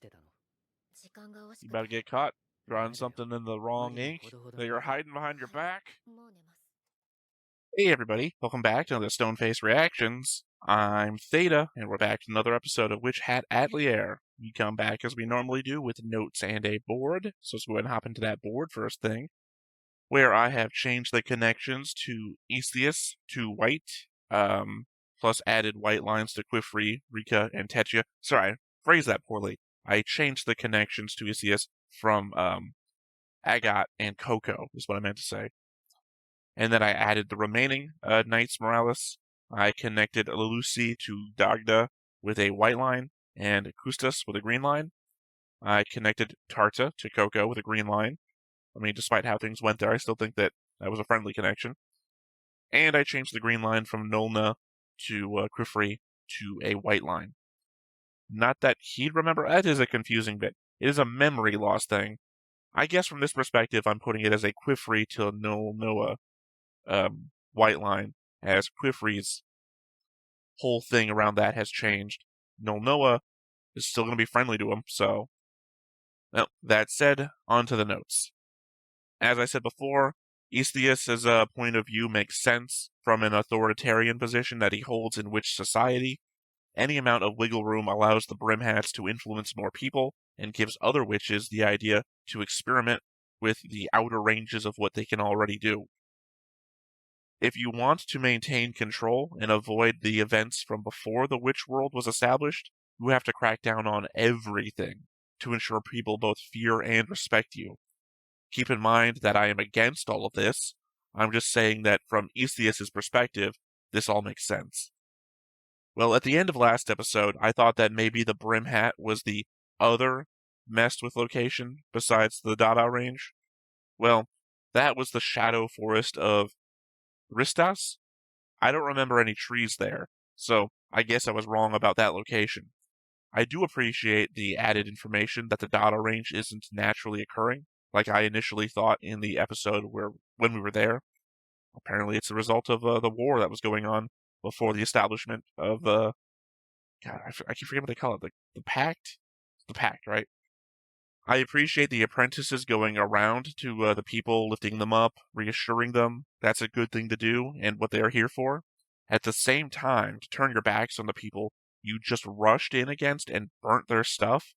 You about to get caught drawing something in the wrong ink that you're hiding behind your back? Hey everybody, welcome back to another Stoneface Reactions. I'm Theta, and we're back to another episode of Witch Hat Atelier. We come back as we normally do with notes and a board, so let's go ahead and hop into that board first thing, where I have changed the connections to Aestheus to white, plus added white lines to Quifri, Rika, and Tetya. Sorry, I phrased that poorly. I changed the connections to Aestheus from Agat and Coco, is what I meant to say. And then I added the remaining Knights Morales. I connected Lelusi to Dagda with a white line and Kustas with a green line. I connected Tarta to Coco with a green line. I mean, despite how things went there, I still think that was a friendly connection. And I changed the green line from Nolna to Quifri to a white line. Not that he'd remember. That is a confusing bit. It is a memory loss thing. I guess from this perspective, I'm putting it as a Quifri to Nolnoa white line, as Quifri's whole thing around that has changed. Nolnoa is still going to be friendly to him, so... Well, that said, on to the notes. As I said before, Aestheus' point of view makes sense from an authoritarian position that he holds in witch society. Any amount of wiggle room allows the Brimhats to influence more people and gives other witches the idea to experiment with the outer ranges of what they can already do. If you want to maintain control and avoid the events from before the witch world was established, you have to crack down on everything to ensure people both fear and respect you. Keep in mind that I am against all of this. I'm just saying that from Aestheus' perspective, this all makes sense. Well, at the end of last episode, I thought that maybe the Brim Hat was the other messed with location besides the Dada range. Well, that was the Shadow Forest of Ristas? I don't remember any trees there, so I guess I was wrong about that location. I do appreciate the added information that the Dada range isn't naturally occurring, like I initially thought in the episode when we were there. Apparently it's a result of the war that was going on before the establishment of, God, I keep forgetting what they call it, the Pact? The Pact, right? I appreciate the apprentices going around to the people, lifting them up, reassuring them. That's a good thing to do, and what they're here for. At the same time, to turn your backs on the people you just rushed in against and burnt their stuff,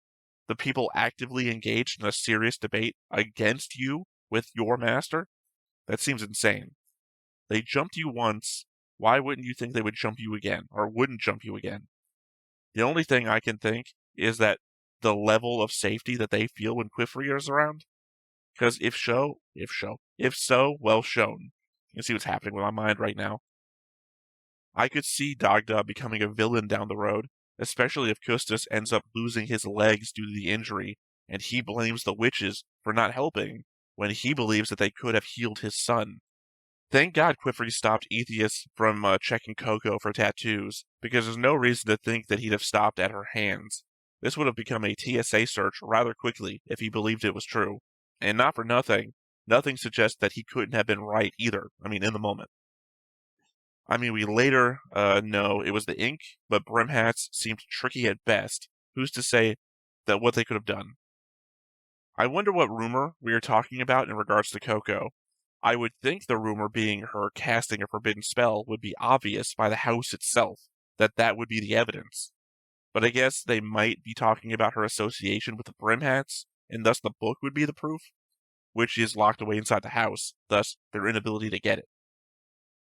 the people actively engaged in a serious debate against you with your master, that seems insane. They jumped you once, why wouldn't you think they would jump you again, or wouldn't jump you again? The only thing I can think is that the level of safety that they feel when Quifri is around. Because if so, well shown. You can see what's happening with my mind right now. I could see Dagda becoming a villain down the road, especially if Kustas ends up losing his legs due to the injury, and he blames the witches for not helping, when he believes that they could have healed his son. Thank God Quifri stopped Aestheus from checking Coco for tattoos, because there's no reason to think that he'd have stopped at her hands. This would have become a TSA search rather quickly if he believed it was true. And not for nothing, nothing suggests that he couldn't have been right either, in the moment. We later know it was the ink, but Brimhats seemed tricky at best. Who's to say that what they could have done? I wonder what rumor we are talking about in regards to Coco. I would think the rumor being her casting a forbidden spell would be obvious by the house itself, that would be the evidence. But I guess they might be talking about her association with the Brimhats, and thus the book would be the proof, which is locked away inside the house, thus their inability to get it.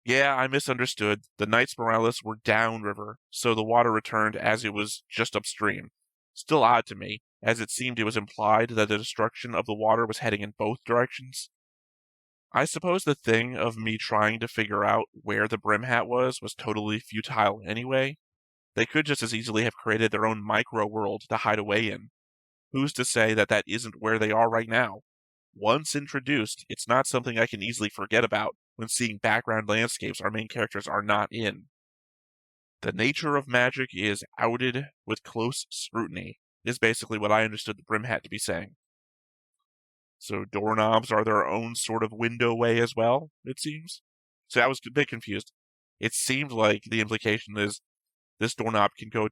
Yeah, I misunderstood. The Knights Morales were downriver, so the water returned as it was just upstream. Still odd to me, as it seemed it was implied that the destruction of the water was heading in both directions. I suppose the thing of me trying to figure out where the Brim Hat was totally futile anyway. They could just as easily have created their own micro-world to hide away in. Who's to say that isn't where they are right now? Once introduced, it's not something I can easily forget about when seeing background landscapes our main characters are not in. The nature of magic is outed with close scrutiny, is basically what I understood the Brim Hat to be saying. So doorknobs are their own sort of window way as well, it seems. So I was a bit confused. It seemed like the implication is this doorknob can go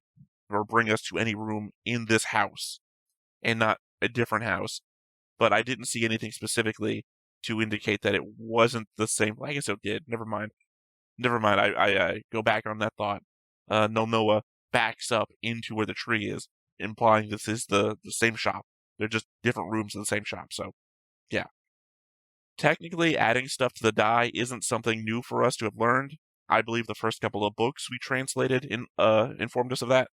or bring us to any room in this house. and not a different house. But I didn't see anything specifically to indicate that it wasn't the same. I guess it did. Never mind. I go back on that thought. Nonoa backs up into where the tree is, implying this is the same shop. They're just different rooms in the same shop. So, yeah. Technically, adding stuff to the die isn't something new for us to have learned. I believe the first couple of books we translated informed us of that.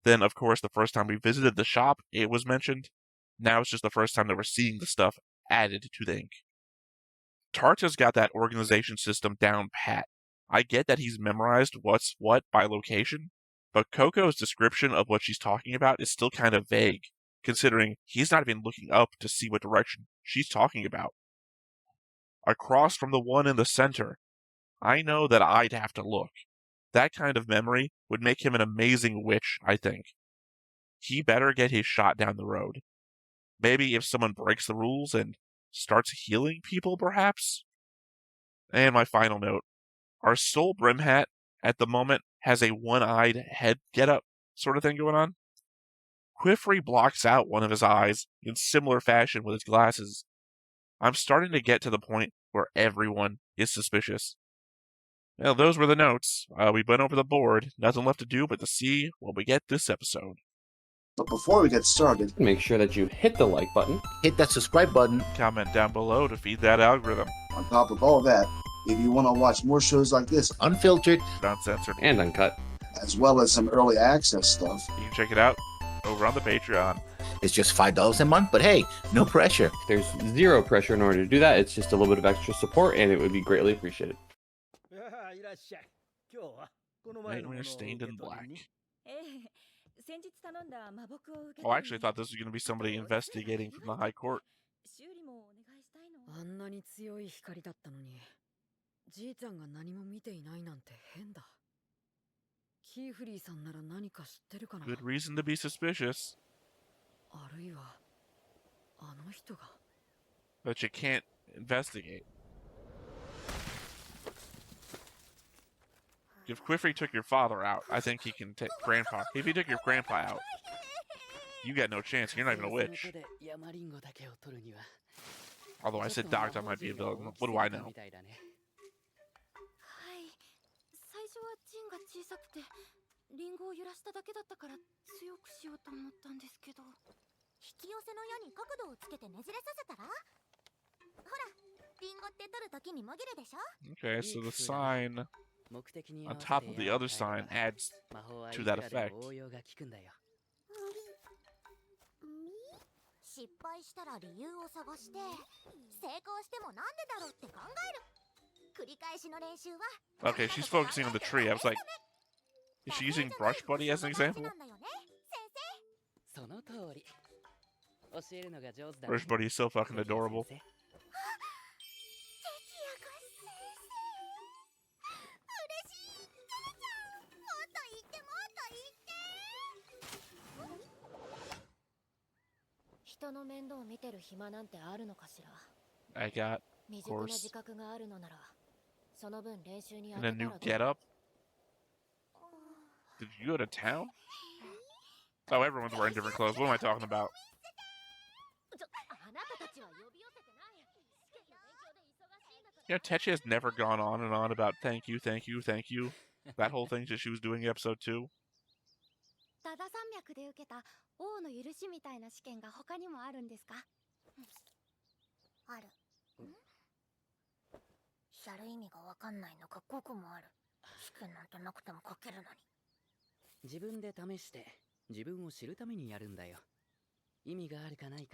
Then, of course, the first time we visited the shop, it was mentioned. Now it's just the first time that we're seeing the stuff added to the ink. Tarta's got that organization system down pat. I get that he's memorized what's what by location, but Coco's description of what she's talking about is still kind of vague, considering he's not even looking up to see what direction she's talking about. Across from the one in the center, I know that I'd have to look. That kind of memory would make him an amazing witch, I think. He better get his shot down the road. Maybe if someone breaks the rules and starts healing people, perhaps? And my final note. Our Soul Brim hat, at the moment, has a one-eyed head get-up sort of thing going on. Quifrey blocks out one of his eyes in similar fashion with his glasses. I'm starting to get to the point where everyone is suspicious. Well, those were the notes. We went over the board. Nothing left to do but to see what we get this episode. But before we get started, make sure that you hit the like button, hit that subscribe button, comment down below to feed that algorithm. On top of all that, if you want to watch more shows like this, unfiltered, uncensored, and uncut, as well as some early access stuff, you can check it out over on the Patreon. It's just $5 a month, but hey, no pressure. There's zero pressure in order to do that. It's just a little bit of extra support, and it would be greatly appreciated. Nightmare Stained in Black. Oh, I actually thought this was going to be somebody investigating from the High Court. Good reason to be suspicious. But you can't investigate. If Quifrey took your father out, I think he can take Grandpa. If he took your grandpa out, you got no chance. You're not even a witch. Although I said Doctor might be a villain. What do I know? Okay, so the sign on top of the other sign adds to that effect. Okay, she's focusing on the tree. I was like, is she using Brush Buddy as an example? Brush Buddy is so fucking adorable. I got, of course, and a new getup. Did you go to town? Oh, everyone's wearing different clothes. What am I talking about? You know, Techi has never gone on and on about thank you, thank you, thank you. That whole thing that she was doing in episode 2.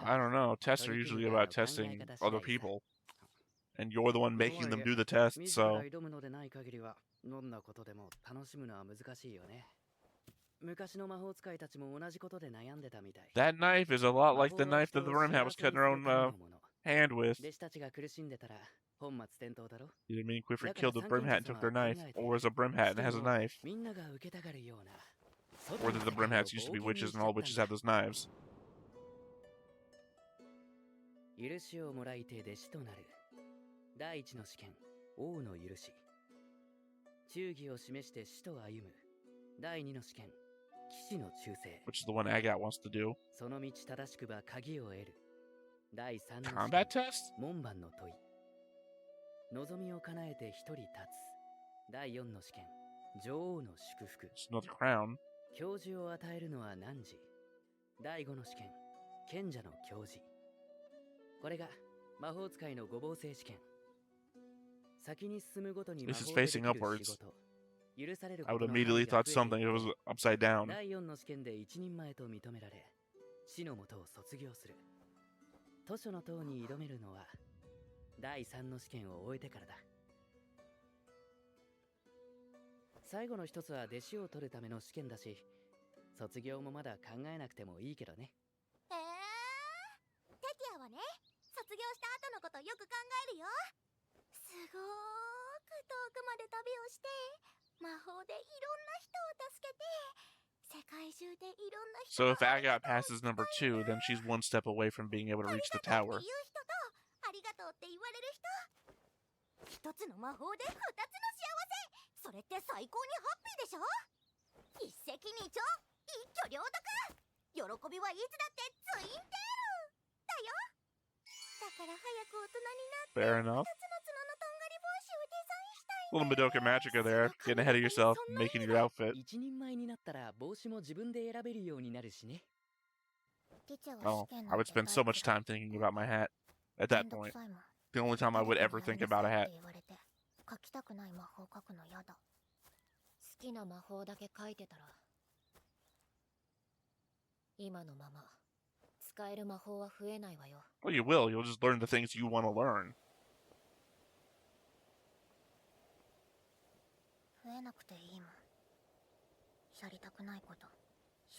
I don't know. Tests are usually about testing other people. And you're the one making them do the test, so... That knife is a lot like the knife that the Rimhat was cutting her own hand with. Either me and Quifrey killed the Brimhat and took their knife, or was a Brimhat and has a knife. Or that the Brimhats used to be witches and all witches have those knives. which is the one Agat wants to do. その道正しくば鍵を得る。第3の試 Combat 験 test? 門番の問い。望みを叶えて一人立つ。第4の試験女王の祝福。 It's another crown. 教授を与えるのは何時。第5の試験賢者の教授。これが魔法使いの五芒星試験。先に進むごとに魔 This is 法ででき facing る upwards. 仕事。許される I こ would との immediately 範囲が thought 増えて something い was く。 upside down. 第4の試験で一人前と認められ、死のもとを卒業する。図書の塔に挑めるのは第3の試験を終えてからだ。最後の一つは弟子を取るための試験だし、卒業もまだ考えなくてもいいけどね。テティアはね、卒業した後のことよく考えるよ。すごーく遠くまで旅をして、魔法でいろんな人を助けて、世界中でいろんな人 So の if Agat passes number 2, then she's one step away from being able to あり reach the がとう tower. って言う人と、ありがとうって言われる人。一つの魔法で二つの幸せ。それって最高にハッピーでしょ。一石二鳥、一挙両得。喜びはいつだってツインテールだよ。だから早く大人になって Fair enough. 二つの角のとんがり帽子をデザインしたい A little Madoka Magica there, getting ahead of yourself, making your outfit. 一人前になったら帽子も自分で選べるようになるしね。 Oh, I would spend so much time thinking about my hat. At that point, the only time I would ever think about a hat. 書きたくない魔法書くのやだ。好きな魔法だけ書いてたら今のまま使える魔法は増えないわよ。 Well, you will. You'll just learn the things you want to learn. 増えなくていいもん。やりたくないこと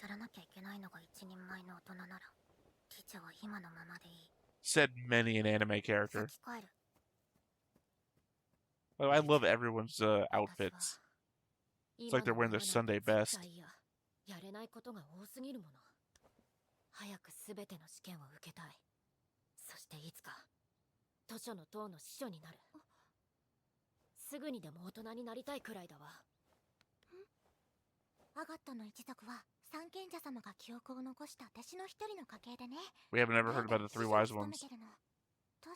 やらなきゃいけないのが一人前の大人なら、ティチャは今のままでいい。 Said many an anime character. 先帰る。 Oh, I love everyone's outfits. It's like they're wearing their Sunday best. やれないことが多すぎるもの。早くすべての試験を受けたい。そしていつか図書の塔の司書になる。すぐにでも大人になりたいくらいだわ。アガットの一族は三賢者様が記憶を残した弟子の一人の家系でね。 We haven't ever heard about the three wise ones.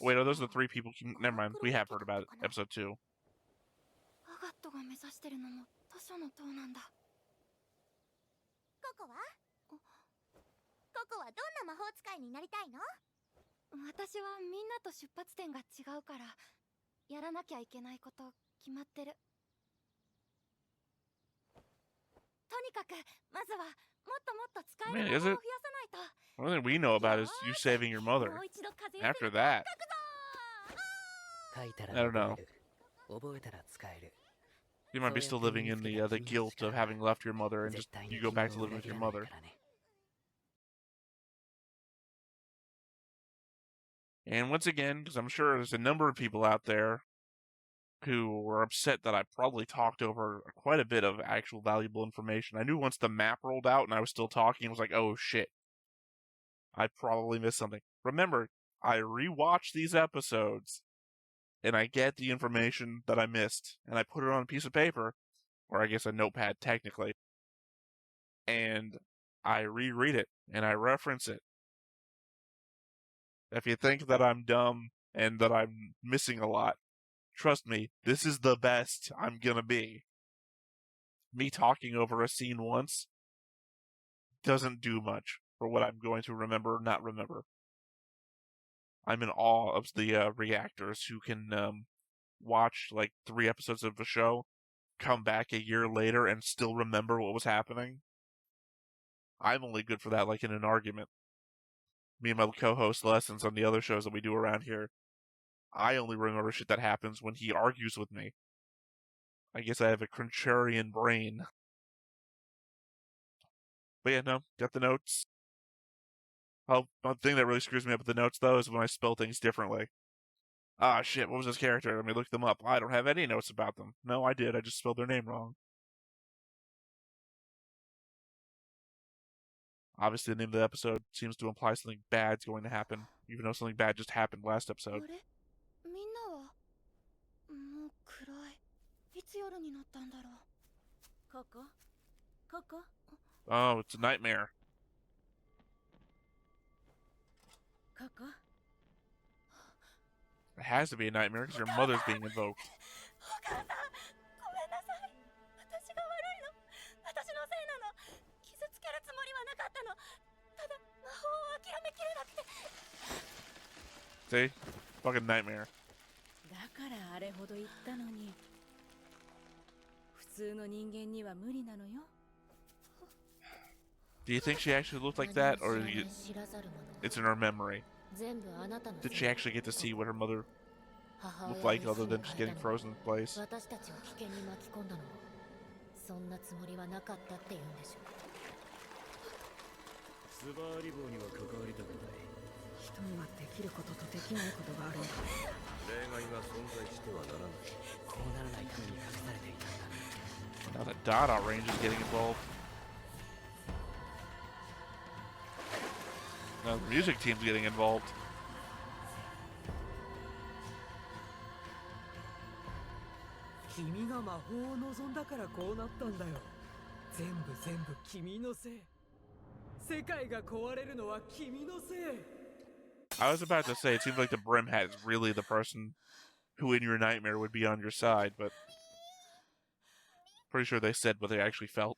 Wait, no, those are the three people. Never mind. We have heard about it. Episode 2. アガットが目指してるのも図書の塔なんだ。ココはどんな魔法使いになりたいの？私はみんなと出発点が違うから、やらなきゃいけないこと決まってる。とにかくまずはもっともっと使える魔法を増やさないと。 The only thing we know about is you saving your mother. もう一度風 After that, 書いたら I don't know. 覚える。覚えたら使える。 You might be still living in the guilt of having left your mother, and just you go back to living with your mother. And once again, because I'm sure there's a number of people out there who were upset that I probably talked over quite a bit of actual valuable information. I knew once the map rolled out and I was still talking, I was like, oh shit. I probably missed something. Remember, I rewatched these episodes and I get the information that I missed and I put it on a piece of paper, or I guess a notepad technically, and I reread it and I reference it. If you think that I'm dumb and that I'm missing a lot, trust me, this is the best I'm gonna be. Me talking over a scene once doesn't do much for what I'm going to remember or not remember. I'm in awe of the reactors who can watch like 3 episodes of a show, come back a year later, and still remember what was happening. I'm only good for that, like in an argument. Me and my co-host Lessons on the other shows that we do around here, I only remember shit that happens when he argues with me. I guess I have a contrarian brain. But yeah, no, got the notes. Oh, one thing that really screws me up with the notes, though, is when I spell things differently. Ah, shit, what was this character? Let me look them up. I don't have any notes about them. No, I did. I just spelled their name wrong. Obviously, the name of the episode seems to imply something bad's going to happen, even though something bad just happened last episode. みんなはもう暗い。いつ夜になったんだろう。ココ Oh, it's a nightmare. It has to be a nightmare because your mother's being invoked. お母さん、ごめんなさい。私が悪いの。私のせいなの。傷つけるつもりはなかったの。ただ、魔法を諦めきれなくて。See? Fucking nightmare. だからあれほど言ったのに。普通の人間には無理なのよ。 Do you think she actually looked like that, or it's in her memory? 全部あなたのせい。 Did she actually get to see what her mother looked like other than just getting frozen in place? 私たちを危険に巻き込んだの。そんなつもりはなかったって言うんでしょ。スバーリ棒には関わりたくない。人にはできることとできないことがあるんだ。例外が存在してはならない。こうならないために隠されていたんだ。 Now the dot range is getting involved. Now the music team's getting involved. 君が魔法を望んだからこうなったんだよ。全部君のせい。世界が壊れるのは君のせい。 I was about to say, it seems like the Brim Hat is really the person who in your nightmare would be on your side, but pretty sure they said what they actually felt.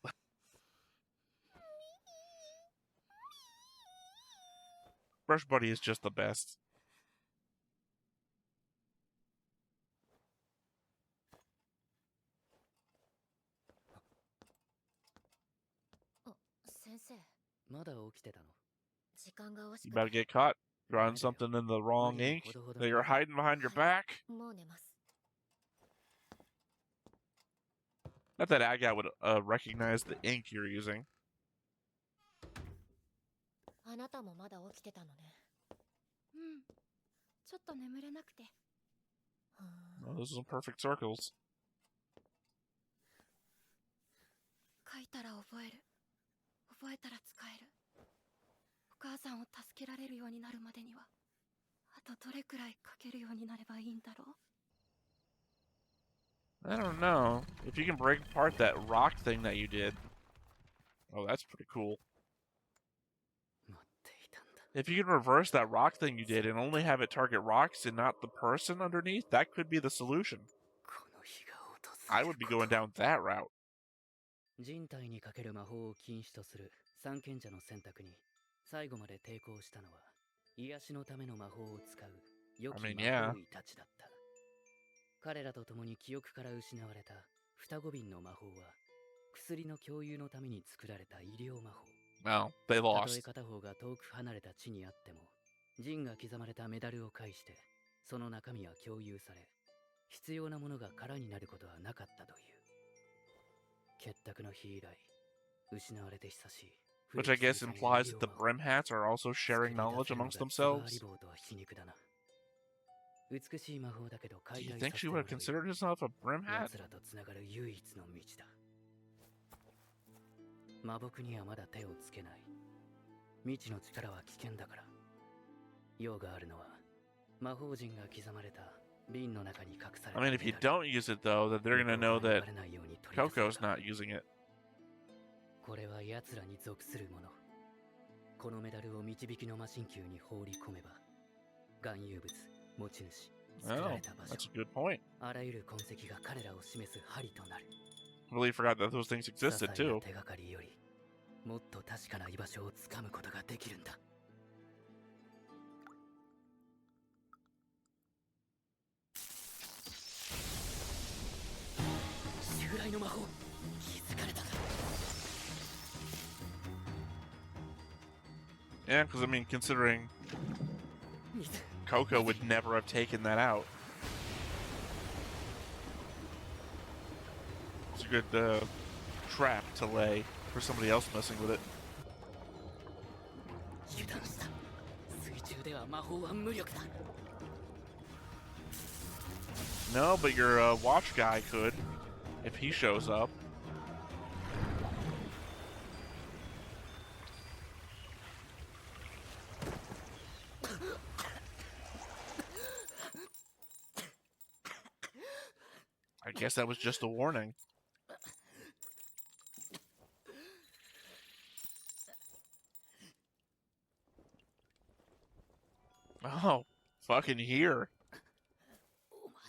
Brush Buddy is just the best. 先生、まだ起きてたの？時間が惜し You く about to て。 get caught drawing something in the wrong ink that you're hiding behind your back. もう寝ます。 Not that Agat would recognize the ink you're using. あなたもまだ起きてたのね。うん。ちょっと眠れなくて。 Well, those are some perfect circles. 書いたら覚える。覚えたら使える。お母さんを助けられるようになるまでには、あとどれくらい書けるようになればいいんだろう。 I don't know. If you can break apart that rock thing that you did. Oh, that's pretty cool. 待っていたんだ。 If you can reverse that rock thing you did and only have it target rocks and not the person underneath, that could be the solution. この日が訪れる。 I would be going down that route. 人体にかける魔法を禁止とする三賢者の選択に最後まで抵抗したのは癒しのための魔法を使う良き I mean, 魔 yeah. 法医たちだった。彼らと共に記憶から失われた双子瓶の魔法は薬の共有のために作られた医療魔法。 Well, they たとえ lost. 片方が遠く離れた地にあっても陣が刻まれたメダルを介してその中身は共有され必要なものが空になることはなかったという。結託の日以来失われて久しい。 Which I guess implies that the Brim Hats are also sharing knowledge amongst themselves. Do you think she would have considered herself a Brim Hat? 奴らとつながる唯一の道だ。魔木にはまだ手をつけない。未知の力は危険だから。用があるのは魔法陣が刻まれた瓶の中に隠された。 I mean, if you don't use it though, then they're gonna know that Coco's not using it. これは奴らに属するもの。このメダルを導きの魔神球に放り込めば、含有物、持ち主、作ら Oh, れた場所、 that's a good point. あらゆる痕跡が彼らを示す針となる。 Really forgot that those things 些 existed 細な too. 手がかりより、もっと確かな居場所をつかむことができるんだ。襲来の魔法、気づかれたか。 Yeah, because I mean, considering 水。 Coco would never have taken that out. It's a good trap to lay for somebody else messing with it. 油断した。水中では魔法は無力だ。 No, but your watch guy could, if he shows up. I guess that was just a warning. Oh, fucking here. お前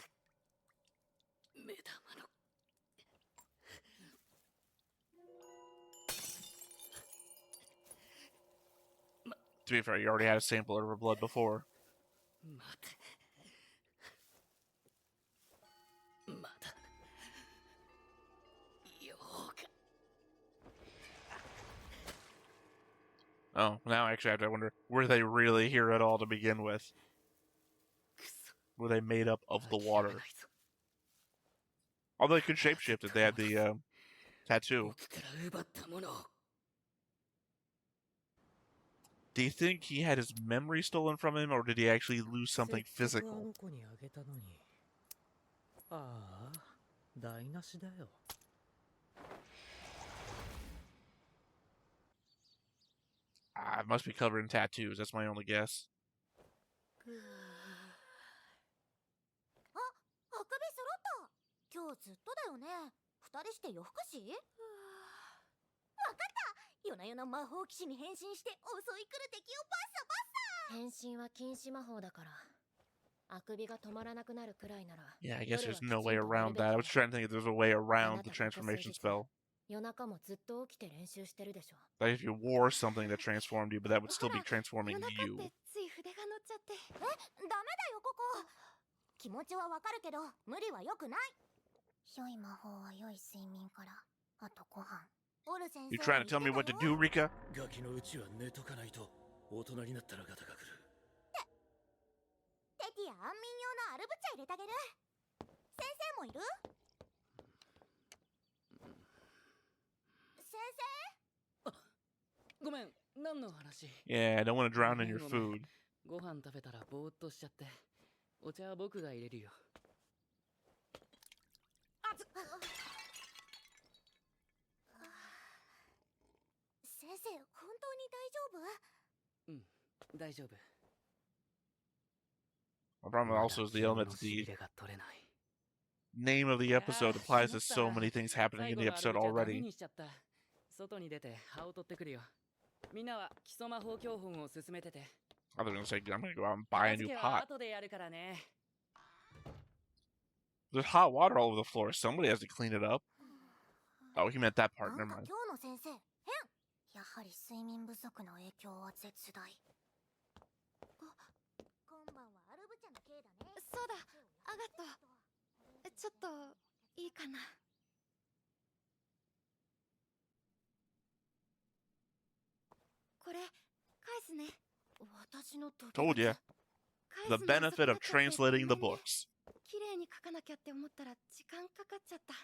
目玉の To be fair, you already had a sample of her blood before. 待てまだようか Oh, now actually I have to wonder, were they really here at all to begin with? くそ Were they made up of the 諦め water? ないぞ Although they could shapeshift if they had the tattoo. 僕から奪ったものを Do you think he had his memory stolen from him, or did he actually lose something せっかくあ physical? の子にあげたのに。ああ、台無しだよ。 Ah, it must be covered in tattoos. That's my only guess. あ、あくび揃った。今日ずっとだよね。二人して夜更かし？わかった。夜な夜な魔法騎士に変身して襲い来る敵をバッサバッサ。変身は禁止魔法だから。あくびが止まらなくなるくらいなら。 Yeah, I guess there's no way around that. I was trying to think if there's a way around the transformation spell. 夜中もずっと起きて練習してるでしょ。 Like if you wore something that transformed you, but that would still be transforming 夜中 you. ってつい筆が乗っちゃって。ダメだよここ。気持ちはわかるけど無理は良くない。良い魔法は良い睡眠から。あとご飯。オル先生。 You trying to tell me what to do, Rika? ガキのうちは寝とかないと大人になったらガタが来る。テティや安眠用のアルブチャ入れてあげる。先生もいる？先生？ごめん何の話 Yeah, I don't want to drown in your food. ご飯食べたらぼーっとしちゃってお茶は僕が入れるよ先生、本当に大丈夫？うん大丈夫 My problem also is the element that しび the れが取れない name of the episode applies to so many things happening in the episode 最後のアルブチャダメ already. にしちゃった外に出て葉を取ってくるよみんなは基礎魔法教本を進めてて I was gonna say I'm gonna go out and buy a 片 new 付けは pot. 後でやるからね There's hot water all over the floor. Somebody has to clean it up. Oh, he meant that な part. ん Never か mind. 今日の先生、変。やはり睡眠不足の影響は絶大。今晩はアルブチャの刑だね。そうだアガットちょっといいかなこれ返すね私の時 Told ya. 返 The すの遅く benefit な of っちゃって translating the ごめんね books. 綺麗に書かなきゃって思ったら時間かかっちゃった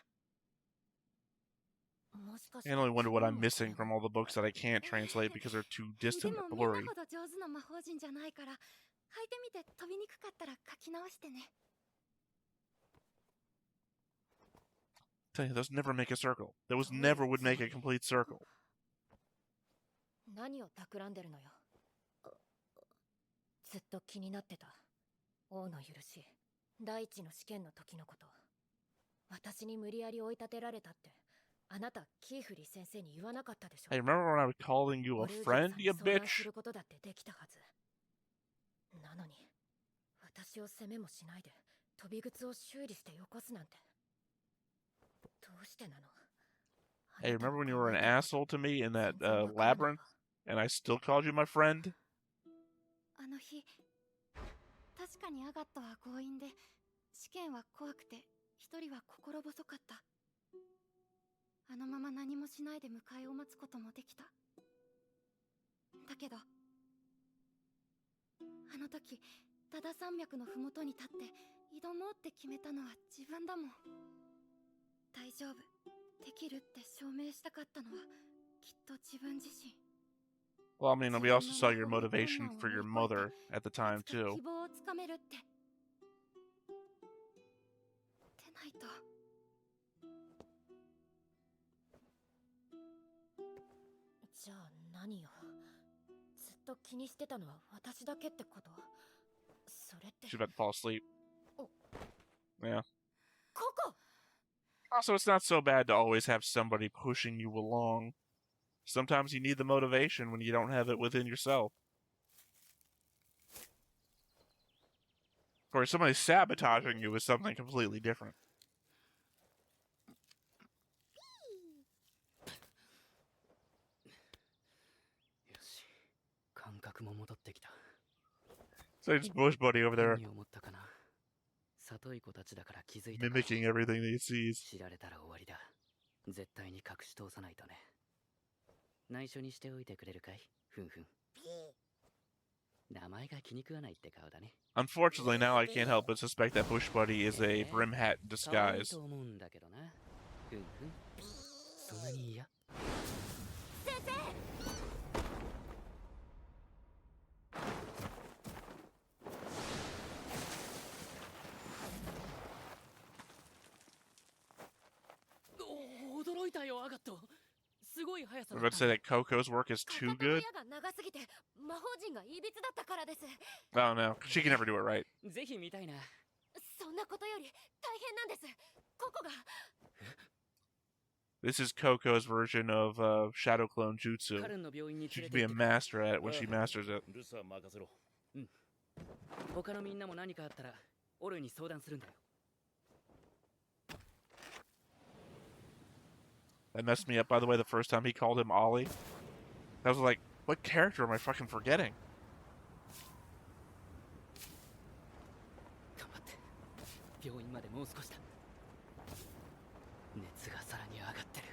もしかし I て only wonder what I'm missing from all the books that I can't translate because they're too で distant も or みん blurry. なほど上手な魔法陣じゃないから履いてみて飛びにくかったら書き直してね Tell you, those never make a circle. Those never would make a complete circle. 何を企んでるのよ。ずっと気になってた。王の許し、第一の試験の時のこと。私に無理やり追い立てられたって、あなたキーフリー先生に言わなかったでしょ。 Hey, remember when I was calling you a オルージェ friend, さんに you 相談 bitch? することだってできたはず。なのに、私を責めもしないで、飛び靴を修理してよこすなんて。どうしてなの？ Hey, remember when you were an asshole to me in that labyrinth, and I still called you my friend? あの日確かにアガットは強引で試験は怖くて一人は心細かったあのまま何もしないで迎えを待つこともできただけどあの時ダダ山脈のふもとに立って挑もうって決めたのは自分だもん大丈夫できるって証明したかったのはきっと自分自身 Well, I mean, we also saw your motivation for your mother at the time, いつか too. 希望をつかめるってでないとじゃあ何よ。ずっと気にしてたのは私だけってこと？それって。 She's about to fall asleep. Oh. Yeah. ここ Also, it's not so bad to always have somebody pushing you along. Sometimes you need the motivation when you don't have it within yourself. course, somebody sabotaging you is something completely different. よし、感覚も戻ってきた。 So it's Bush Buddy over there 何を思ったかな。里い子たちだから気づいたか。 mimicking everything that he sees. 知られたら終わりだ。絶対に隠し通さないとね。内緒にしておいてくれるかい、ふんふん。名前が気に食わないって顔だね。 Unfortunately, now I can't help but suspect that Bush Buddy is a brim hat in 可愛い disguise. と思うんだけどな。ふんふん。そんなに嫌？先生。驚いたよ、アガット。すごい速さ I'm だ about to say that Coco's work is too good. が長すぎて魔法陣がいびつだったからです。 Oh no, she can never do it right. ぜひ見たいな。そんなことより大変なんです。ここが。 This is Coco's version of Shadow Clone Jutsu. カルンの病院に She 連 could れ be て a 行って master at it when she masters it. ルサ任せろ。他のみんなも何かあったらオルに相談するんだよ。 That messed me up, by the way, the first time he called him Ollie. I was like, what character am I fucking forgetting? 頑張って。病院までもう少しだ。熱がさらに上がってる。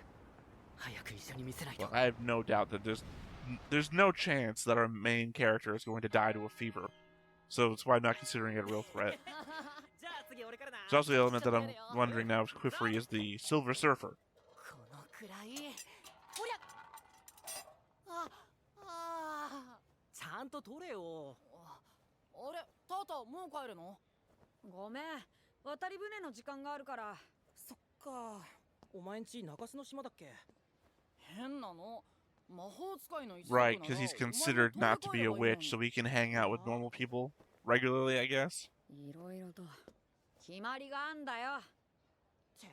早く医者に見せないと。 Well, I have no doubt that there's no chance that our main character is going to die to a fever. So that's why I'm not considering it a real threat. There's also the element that I'm wondering now if Quifrey is the Silver Surfer. このくらい。ほりゃ。あ、あ。ちゃんと取れよ。あれ、タータもう帰るの？ごめん、渡り船の時間があるから。そっか。お前んち中洲の島だっけ？変なの。魔法使いの一族 Right, なら because he's considered not to be a witch, so he can hang out with normal people regularly, I guess. いろいろと決まりがあんだよ。チェ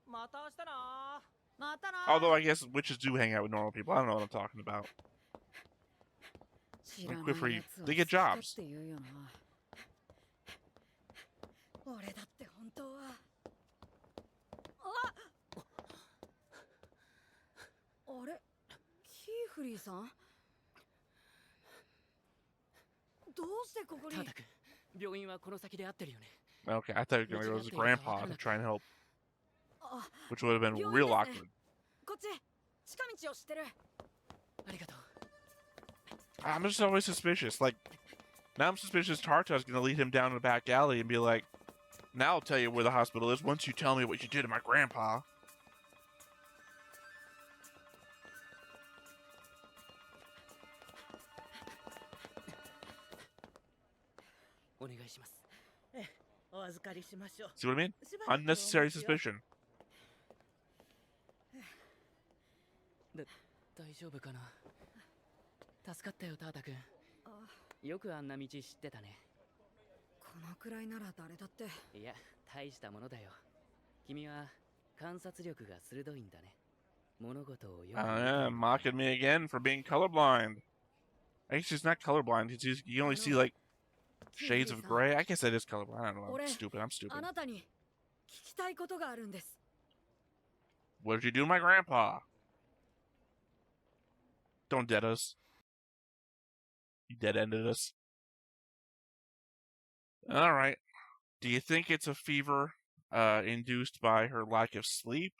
また明日な。またな。 Although I guess witches do hang out with normal people. I don't know what I'm talking about. 知らない Quifrey, やつは they get 好きか jobs. って言うよな。俺だって本当は。あれ、キーフリーさん。どうしてここに。タータ君、病院はこの先で合ってるよね。 Okay, I thought you were going to go to his grandpa to try and help, which would have been real awkward. こっち、近道を知ってる。ありがとう。 I'm just always suspicious. Like, now I'm suspicious Tartar's going to lead him down a back alley and be like, now I'll tell you where the hospital is once you tell me what you did to my grandpa. お願いします。お預かりしましょう。 See what I mean? Unnecessary suspicion. 大丈夫かな。助かったよ、タータ君。よくあんな道知ってたね。このくらいなら誰だって。いや、大したものだよ。君は観察力が鋭いんだね。物事をよく。Yeah, mocking me again for being colorblind. I guess he's not colorblind. You only see like shades of gray. I guess that is colorblind. I don't know. I'm stupid. I'm stupid. あなたに聞きたいことがあるんです。 What did you do to my grandpa? Don't dead us. You dead-ended us. Alright. Do you think it's a fever induced by her lack of sleep?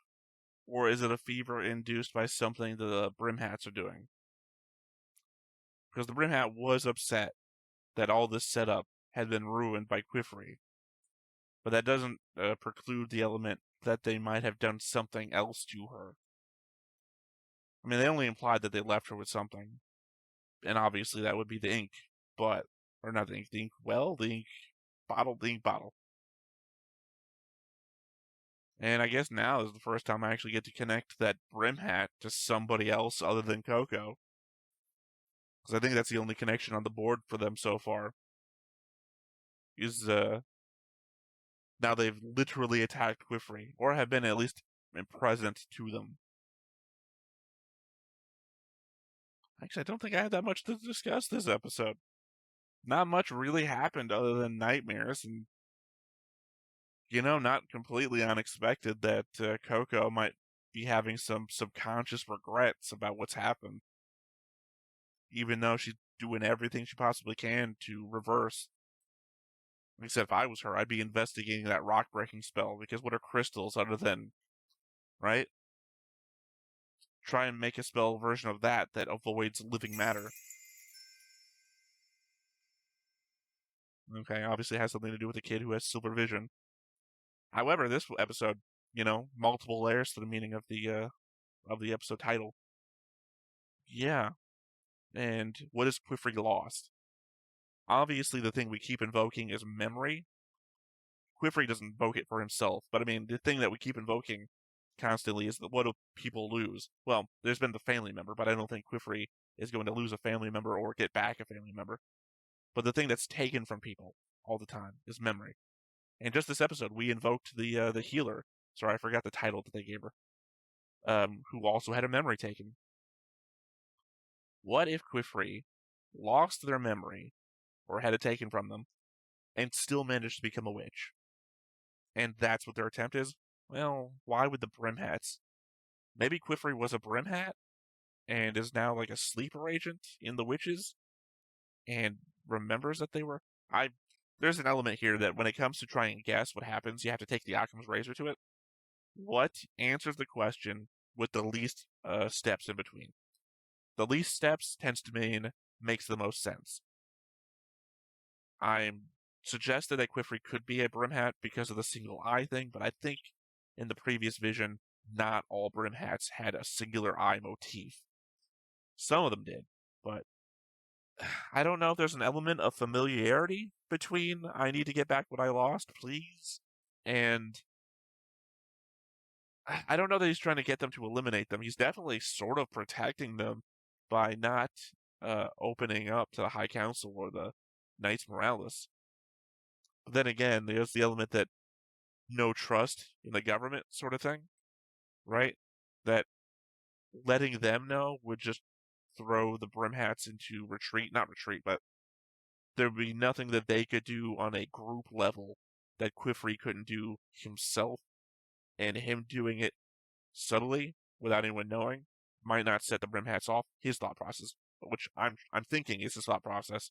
Or is it a fever induced by something the Brim Hats are doing? Because the Brim Hat was upset that all this setup had been ruined by Quifrey. But that doesn't preclude the element that they might have done something else to her. I mean, they only implied that they left her with something. And obviously that would be the ink. But, or not the ink well, the ink bottle. And I guess now is the first time I actually get to connect that Brim Hat to somebody else other than Coco. Because I think that's the only connection on the board for them so far. Is, now they've literally attacked Quifrey, or have been at least present to them. Actually, I don't think I have that much to discuss this episode. not much really happened other than nightmares, and not completely unexpected that Coco might be having some subconscious regrets about what's happened, even though she's doing everything she possibly can to reverse. Like I said, if I was her, I'd be investigating that rock breaking spell, because what are crystals other than, right? Try and make a spell version of that avoids living matter. Okay, obviously it has something to do with a kid who has silver vision. However, this episode, multiple layers to the meaning of the episode title. Yeah. And what is Quifrey lost? Obviously, the thing we keep invoking is memory. Quifrey doesn't invoke it for himself, but I mean, the thing that we keep invoking constantly is what do people lose? Well, there's been the family member, but I don't think Quifrey is going to lose a family member or get back a family member. But the thing that's taken from people all the time is memory. And just this episode, we invoked the healer. Sorry, I forgot the title that they gave her. Who also had a memory taken. What if Quifrey lost their memory, or had it taken from them, and still managed to become a witch? And that's what their attempt is? Well, why would the Brimhats? Maybe Quifrey was a Brimhat, and is now like a sleeper agent in the witches, and remembers that they were... There's an element here that when it comes to trying to guess what happens, you have to take the Occam's razor to it. What answers the question with the least steps in between? The least steps tends to mean makes the most sense. I suggested that Quifrey could be a Brimhat because of the single eye thing, but I think in the previous vision, not all Brimhats had a singular eye motif. Some of them did, but I don't know if there's an element of familiarity between I need to get back what I lost, please, and I don't know that he's trying to get them to eliminate them. He's definitely sort of protecting them by not opening up to the High Council or the Knights Morales. But then again, there's the element that no trust in the government sort of thing, right? That letting them know would just throw the Brimhats into retreat. Not retreat, but there would be nothing that they could do on a group level that Quifrey couldn't do himself, and him doing it subtly without anyone knowing might not set the Brimhats off. His thought process, which I'm thinking is his thought process,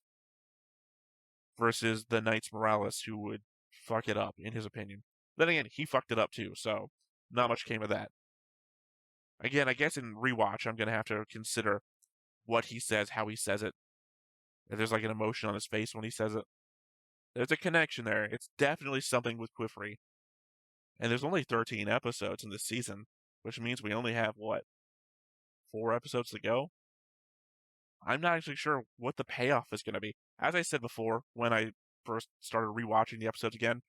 versus the Knights Morales, who would fuck it up, in his opinion. Then again, he fucked it up too, so not much came of that. Again, I guess in rewatch, I'm going to have to consider what he says, how he says it. If there's like an emotion on his face when he says it. There's a connection there. It's definitely something with Quifrey. And there's only 13 episodes in this season, which means we only have, 4 episodes to go? I'm not actually sure what the payoff is going to be. As I said before, when I first started rewatching the episodes again,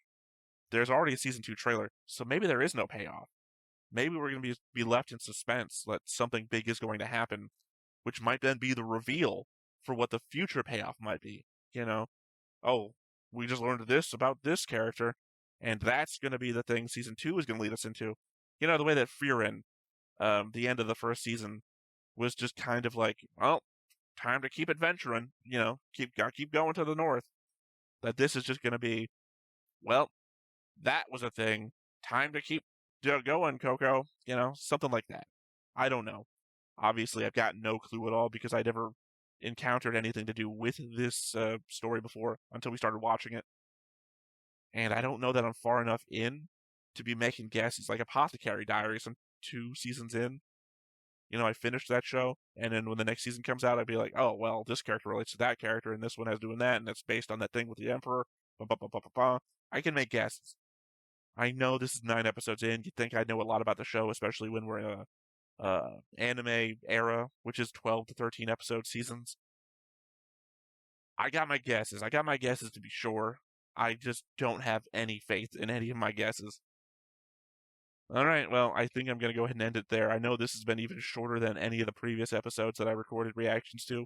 there's already a season 2 trailer, so maybe there is no payoff. Maybe we're going to be left in suspense that something big is going to happen, which might then be the reveal for what the future payoff might be. Oh, we just learned this about this character, and that's going to be the thing season 2 is going to lead us into. The way that Frieren, the end of the first season, was just kind of like, well, time to keep adventuring, keep going to the north. That this is just going to be, well, that was a thing. Time to keep going, Coco. Something like that. I don't know. Obviously, I've got no clue at all because I never encountered anything to do with this story before until we started watching it. And I don't know that I'm far enough in to be making guesses. Like Apothecary Diaries, I'm 2 seasons in. I finished that show, and then when the next season comes out, I'd be like, oh, well, this character relates to that character, and this one has doing that, and it's based on that thing with the Emperor. I can make guesses. I know this is 9 episodes in. You'd think I'd know a lot about the show, especially when we're in a anime era, which is 12 to 13 episode seasons. I got my guesses to be sure. I just don't have any faith in any of my guesses. Alright, well, I think I'm going to go ahead and end it there. I know this has been even shorter than any of the previous episodes that I recorded reactions to.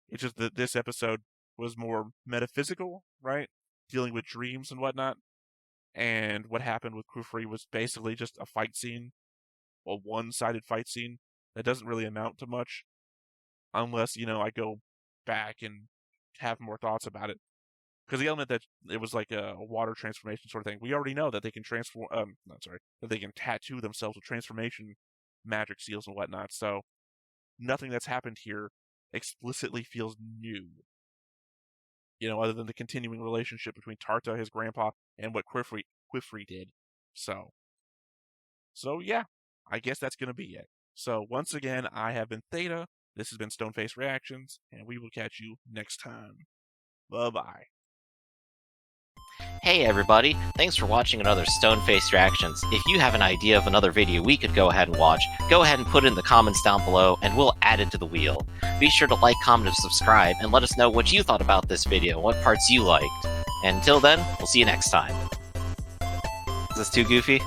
It's just that this episode was more metaphysical, right? Dealing with dreams and whatnot. And what happened with Quifrey was basically just a fight scene. A one-sided fight scene that doesn't really amount to much. Unless, I go back and have more thoughts about it. Because the element that it was like a water transformation sort of thing, we already know that they can that they can tattoo themselves with transformation magic seals and whatnot. So nothing that's happened here explicitly feels new. Other than the continuing relationship between Tarta, his grandpa, and what Quifrey did. So yeah, I guess that's gonna be it. So once again, I have been Theta. This has been Stoneface Reactions, and we will catch you next time. Bye-bye. Hey everybody, thanks for watching another Stoneface Reactions. If you have an idea of another video we could go ahead and watch, go ahead and put it in the comments down below and we'll add it to the wheel. Be sure to like, comment, and subscribe, and let us know what you thought about this video and what parts you liked. And until then, we'll see you next time. Is this too goofy?